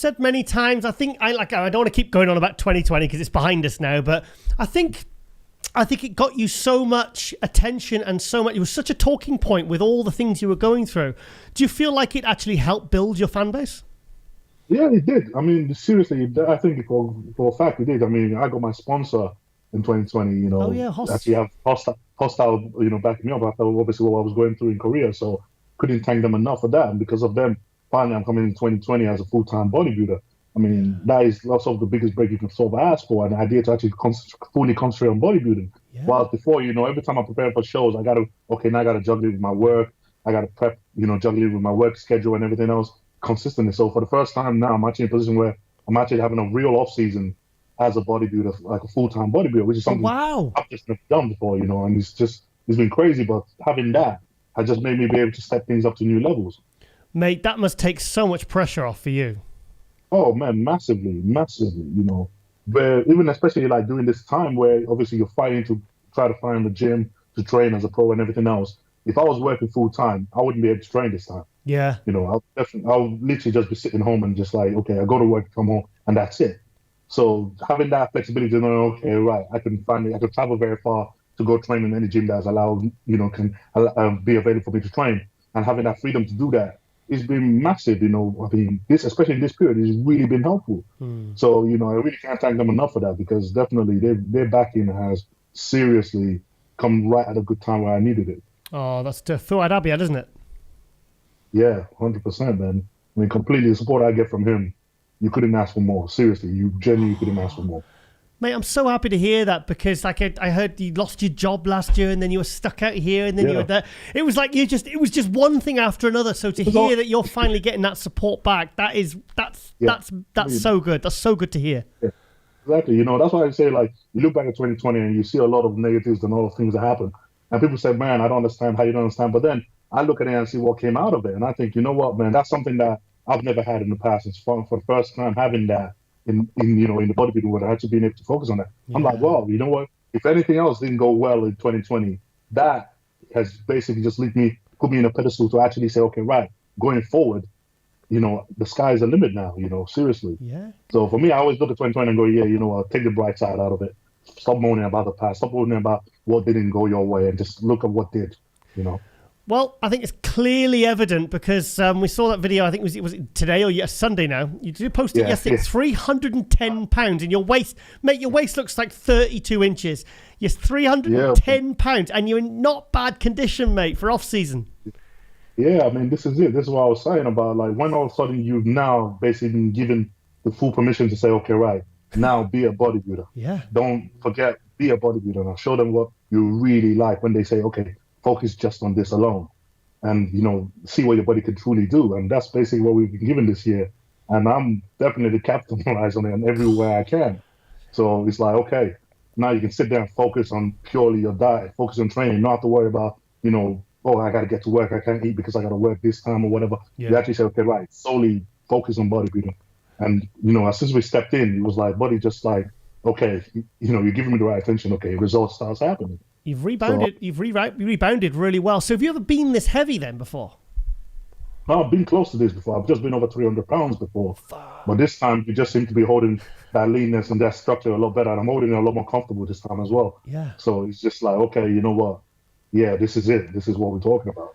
said many times, I don't want to keep going on about 2020 because it's behind us now, but I think it got you so much attention and it was such a talking point with all the things you were going through. Do you feel like it actually helped build your fan base? Yeah, it did. I mean, seriously, I think for a fact it did. I mean, I got my sponsor in 2020, Oh yeah, Host. actually have hostile, backing me up after obviously what I was going through in Korea. So couldn't thank them enough for that. And because of them, finally I'm coming in 2020 as a full-time bodybuilder. I mean, that is lots of the biggest break you can sort of ask for, and the idea to actually fully concentrate on bodybuilding. Yeah. While before, every time I prepare for shows, now I got to juggle it with my work. I got to prep, juggle it with my work schedule and everything else consistently. So for the first time now, I'm actually in a position where I'm actually having a real off-season as a bodybuilder, like a full-time bodybuilder, which is something I've just never done before, and it's been crazy. But having that has just made me be able to step things up to new levels. Mate, that must take so much pressure off for you. Oh man, massively, where even especially like during this time where obviously you're fighting to try to find the gym to train as a pro and everything else. If I was working full time, I wouldn't be able to train this time. Yeah. I'll literally just be sitting home and just like, okay, I go to work, come home, and that's it. So having that flexibility to know, okay, right, I can travel very far to go train in any gym that's allowed, can be available for me to train, and having that freedom to do that. It's been massive, I mean, especially in this period, has really been helpful. So, I really can't thank them enough for that, because definitely their backing has seriously come right at a good time where I needed it. Oh, that's Fuad Abiad, isn't it? Yeah, 100%, man. I mean, completely the support I get from him, you couldn't ask for more. Seriously, you genuinely couldn't ask for more. Mate, I'm so happy to hear that, because I heard you lost your job last year and then you were stuck out here and then you were there. It was like it was just one thing after another. So to hear that you're finally getting that support back, that's so good. That's so good to hear. Yeah, exactly. That's why I say, like, you look back at 2020 and you see a lot of negatives and all the things that happen. And people say, man, I don't understand how you don't understand. But then I look at it and see what came out of it. And I think, you know what, man, that's something that I've never had in the past. It's fun for the first time having that in the bodybuilding world. I actually being able to focus on that. Yeah. I'm like, wow, you know what? If anything else didn't go well in 2020, that has basically just put me in a pedestal to actually say, okay, right, going forward, the sky's the limit now, seriously. Yeah. So for me, I always look at 2020 and go, yeah, take the bright side out of it. Stop moaning about the past. Stop moaning about what didn't go your way, and just look at what did, Well, I think it's clearly evident, because we saw that video, I think was it today or Sunday now? You did post it yesterday. Yeah. 310 pounds, and your waist, mate, your waist looks like 32 inches. You're 310 pounds, and you're in not bad condition, mate, for off-season. Yeah, I mean, this is it. This is what I was saying about, like, when all of a sudden you've now basically been given the full permission to say, okay, right, now be a bodybuilder. Yeah. Don't forget, be a bodybuilder. Now show them what you really like when they say, okay, focus just on this alone, and see what your body can truly do. And that's basically what we've been given this year, and I'm definitely capitalizing on it in everywhere I can. So it's like, okay, now you can sit there and focus on purely your diet, focus on training, not have to worry about oh, I got to get to work, I can't eat because I got to work this time or whatever. You actually say, okay, right, solely focus on bodybuilding. And as soon as we stepped in, it was like body just like, okay, you're giving me the right attention, okay, results starts happening. You've rebounded. So, you've rebounded really well. So have you ever been this heavy then before? No, I've been close to this before. I've just been over 300 pounds before. But this time, you just seem to be holding that leanness and that structure a lot better. And I'm holding it a lot more comfortable this time as well. Yeah. So it's just like, okay, you know what? Yeah, this is it. This is what we're talking about,